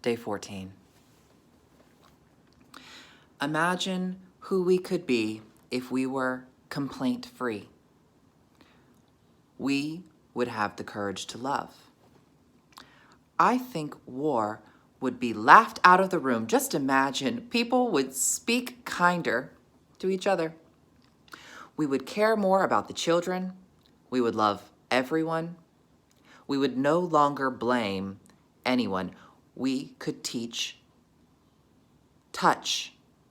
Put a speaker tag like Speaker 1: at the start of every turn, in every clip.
Speaker 1: Day 14. Imagine who we could be if we were complaint-free. We would have the courage to love. I think war would be laughed out of the room. Just imagine people would speak kinder to each other. We would care more about the children. We would love everyone. We would no longer blame anyone. We could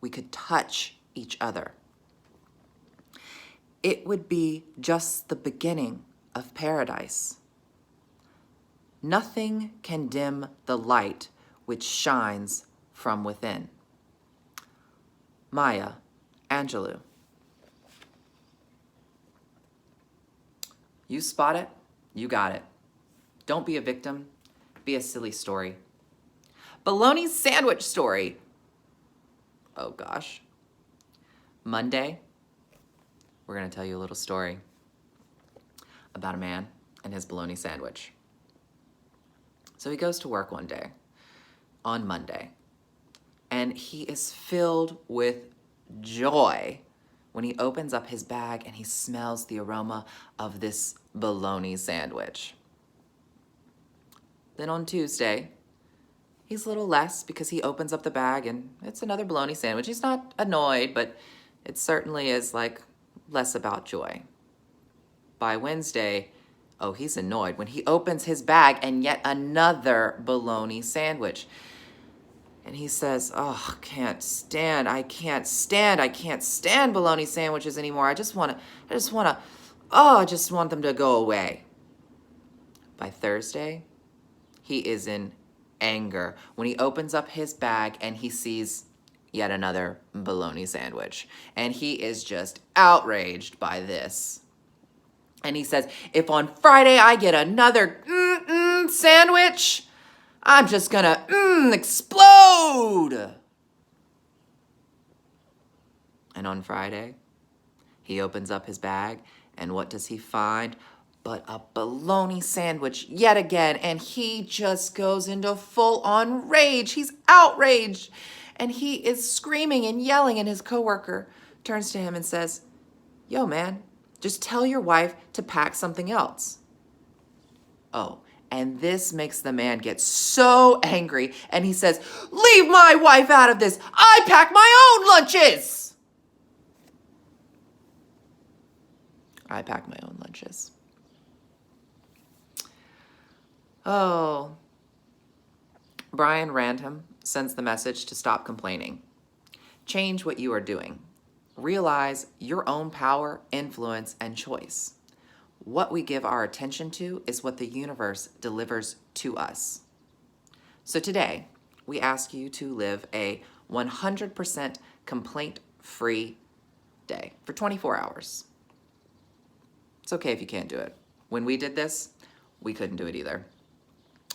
Speaker 1: we could touch each other. It would be just the beginning of paradise. Nothing can dim the light which shines from within. Maya Angelou. You spot it, you got it. Don't be a victim, be a silly story. Bologna sandwich story. Oh gosh. Monday, we're gonna tell you a little story about a man and his bologna sandwich. So he goes to work one day, on Monday, and he is filled with joy when he opens up his bag and he smells the aroma of this bologna sandwich. Then on Tuesday, he's a little less because he opens up the bag and it's another bologna sandwich. He's not annoyed, but it certainly is like less about joy. By Wednesday, oh, he's annoyed when he opens his bag and yet another bologna sandwich. And he says, oh, I can't stand bologna sandwiches anymore. I just want them to go away. By Thursday, he is in anger when he opens up his bag and he sees yet another bologna sandwich. And he is just outraged by this. And he says, if on Friday I get another sandwich, I'm just gonna explode. And on Friday, he opens up his bag, and what does he find but a bologna sandwich yet again? And he just goes into full-on rage. He's outraged, and he is screaming and yelling, and his coworker turns to him and says, yo, man, just tell your wife to pack something else. Oh, and this makes the man get so angry, and he says, leave my wife out of this. I pack my own lunches. I pack my own lunches. Oh, Brian Random sends the message to stop complaining. Change what you are doing. Realize your own power, influence, and choice. What we give our attention to is what the universe delivers to us. So today, we ask you to live a 100% complaint-free day for 24 hours. It's okay if you can't do it. When we did this, we couldn't do it either.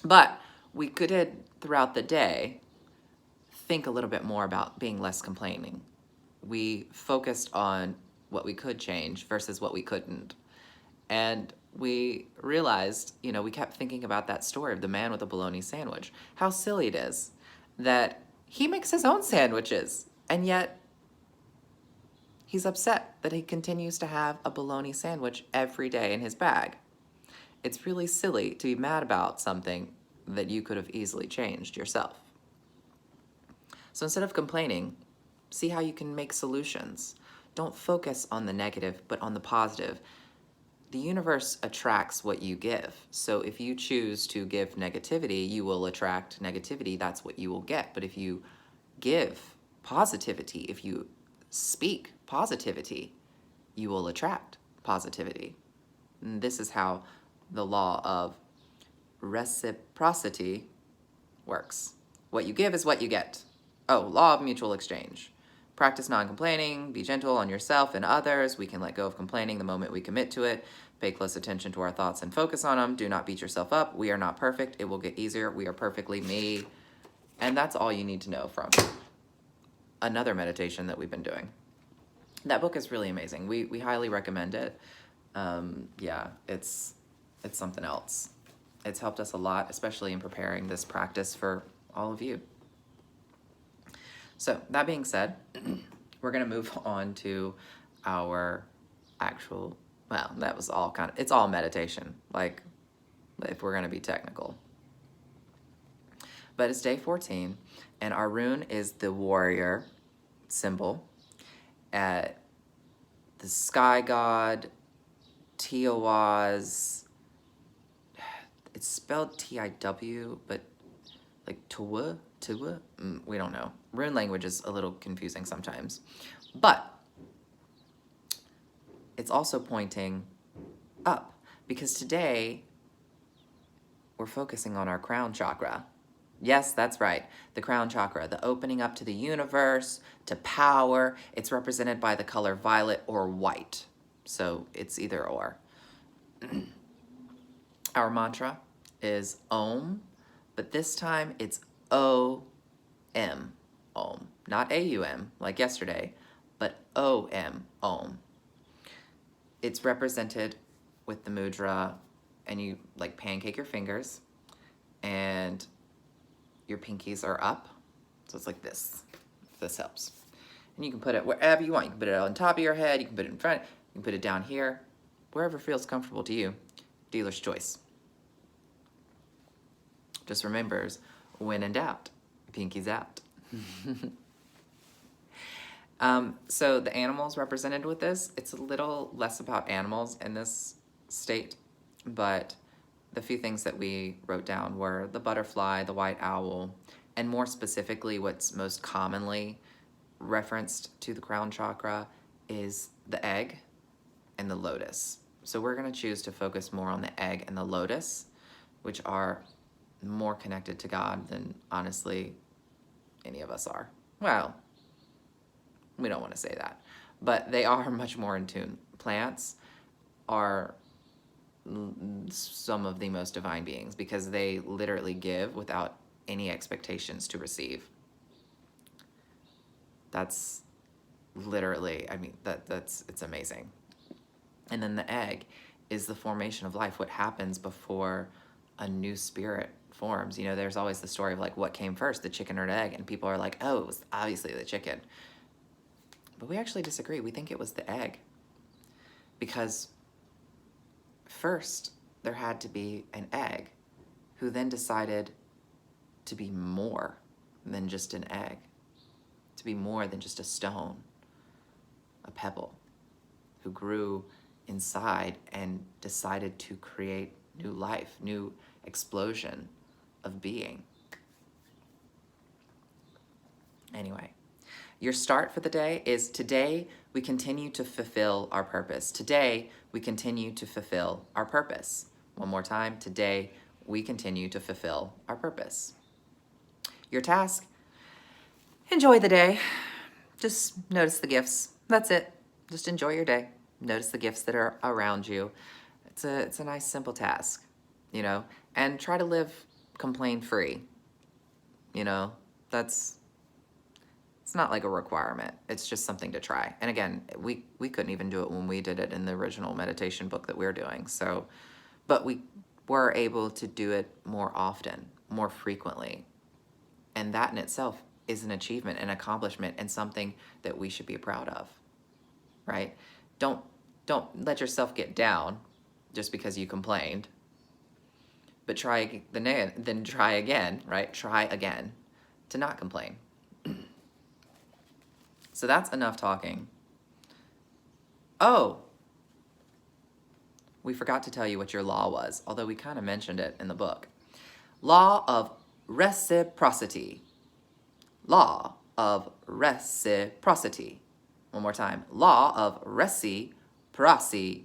Speaker 1: But we could, throughout the day, think a little bit more about being less complaining. We focused on what we could change versus what we couldn't. And we realized, we kept thinking about that story of the man with the bologna sandwich. How silly it is that he makes his own sandwiches, and yet he's upset that he continues to have a bologna sandwich every day in his bag. It's really silly to be mad about something that you could have easily changed yourself. So instead of complaining, see how you can make solutions. Don't focus on the negative, but on the positive. The universe attracts what you give. So if you choose to give negativity, you will attract negativity. That's what you will get. But if you give positivity, if you speak positivity, you will attract positivity. And this is how the law of reciprocity works. What you give is what you get. Oh, law of mutual exchange. Practice non-complaining, be gentle on yourself and others. We can let go of complaining the moment we commit to it. Pay close attention to our thoughts and focus on them. Do not beat yourself up. We are not perfect. It will get easier. We are perfectly me. And that's all you need to know from another meditation that we've been doing. That book is really amazing. We highly recommend it. Yeah, it's something else. It's helped us a lot, especially in preparing this practice for all of you. So that being said, we're going to move on to our actual, well, that was all kind of, it's all meditation, like if we're going to be technical. But it's day 14, and our rune is the warrior symbol. The sky god, Teiwas, it's spelled T-I-W, but like Teiwa, we don't know. Rune language is a little confusing sometimes. But it's also pointing up, because today we're focusing on our crown chakra. Yes, that's right, the crown chakra, the opening up to the universe, to power. It's represented by the color violet or white, so it's either or. Our mantra is Om, but this time it's O-M, Om. Not A-U-M, like yesterday, but O-M, Om. It's represented with the mudra, and you like pancake your fingers, and your pinkies are up, so it's like this. This helps. And you can put it wherever you want. You can put it on top of your head, you can put it in front, you can put it down here, wherever feels comfortable to you. Dealer's choice. Just remembers, when in doubt, pinkies out. So the animals represented with this, it's a little less about animals in this state, but the few things that we wrote down were the butterfly, the white owl, and more specifically what's most commonly referenced to the crown chakra is the egg and the lotus. So we're going to choose to focus more on the egg and the lotus, which are more connected to God than, honestly, any of us are. Well, we don't want to say that, but they are much more in tune. Plants are some of the most divine beings because they literally give without any expectations to receive. That's literally, I mean, it's amazing. And then the egg is the formation of life, what happens before a new spirit forms. You know, there's always the story of like, what came first, the chicken or the egg? And people are like, oh, it was obviously the chicken. But we actually disagree. We think it was the egg. Because first, there had to be an egg who then decided to be more than just an egg, to be more than just a stone, a pebble, who grew inside and decided to create new life, new explosion of being. Anyway, your start for the day is today we continue to fulfill our purpose. Today we continue to fulfill our purpose. One more time, today we continue to fulfill our purpose. Your task, enjoy the day. Just notice the gifts. That's it. Just enjoy your day. Notice the gifts that are around you. It's a nice, simple task, you know, and try to live complaint-free. You know, it's not like a requirement. It's just something to try. And again, we couldn't even do it when we did it in the original meditation book that we're doing. So, but we were able to do it more often, more frequently. And that in itself is an achievement, an accomplishment, and something that we should be proud of, right? Don't let yourself get down just because you complained, but then try again, right? Try again to not complain. So that's enough talking. Oh, we forgot to tell you what your law was, although we kind of mentioned it in the book. Law of ReciProcity. Law of ReciProcity. One more time. Law of ReciProcity.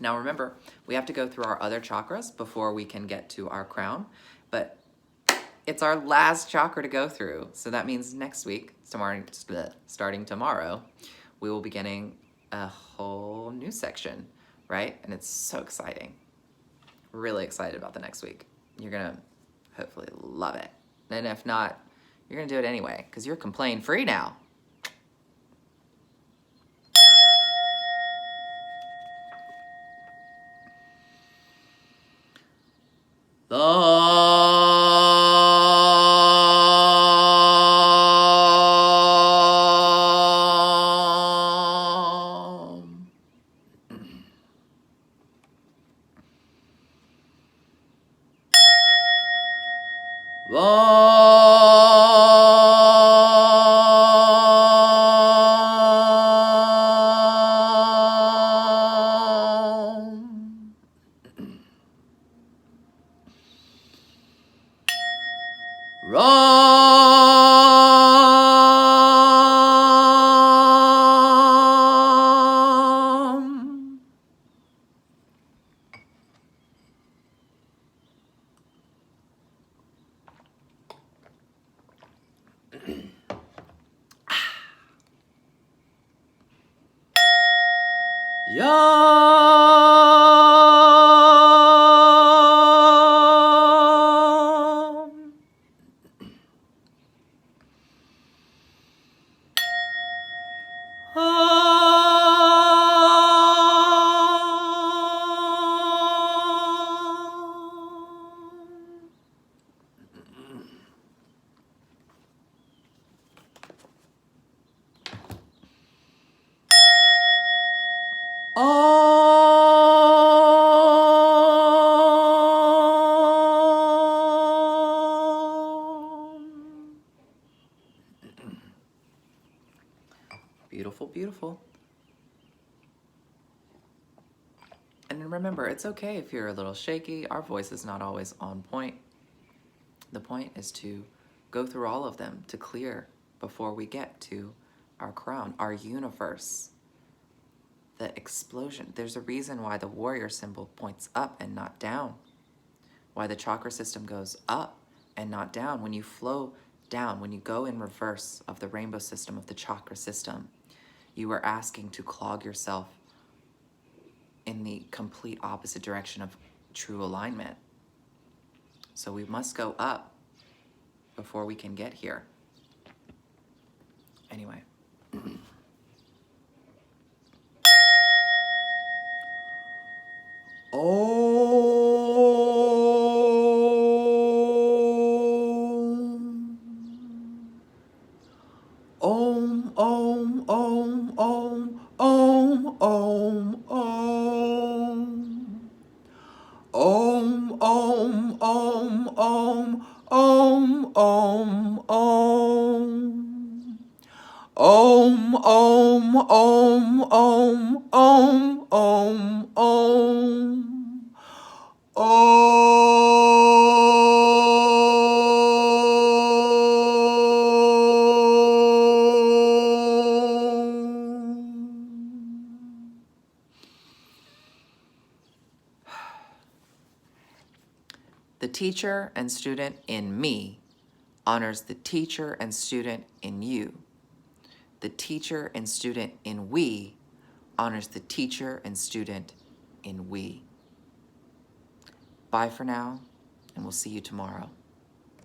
Speaker 1: Now remember, we have to go through our other chakras before we can get to our crown, but it's our last chakra to go through. So that means next week, starting tomorrow, we will be getting a whole new section, right? And it's so exciting. Really excited about the next week. You're gonna hopefully love it. And if not, you're gonna do it anyway, because you're complaint-free now. Beautiful, beautiful. And remember, it's okay if you're a little shaky. Our voice is not always on point. The point is to go through all of them to clear before we get to our crown, our universe, the explosion. There's a reason why the warrior symbol points up and not down, why the chakra system goes up and not down. When you flow down, when you go in reverse of the rainbow system, of the chakra system, you are asking to clog yourself in the complete opposite direction of true alignment. So we must go up before we can get here. Anyway. Om, om, om, om, om, om, om. Om, om, om, om, om, om, om. Om, om, om, om, om, om, om. The teacher and student in me honors the teacher and student in you. The teacher and student in we honors the teacher and student in we. Bye for now, and we'll see you tomorrow.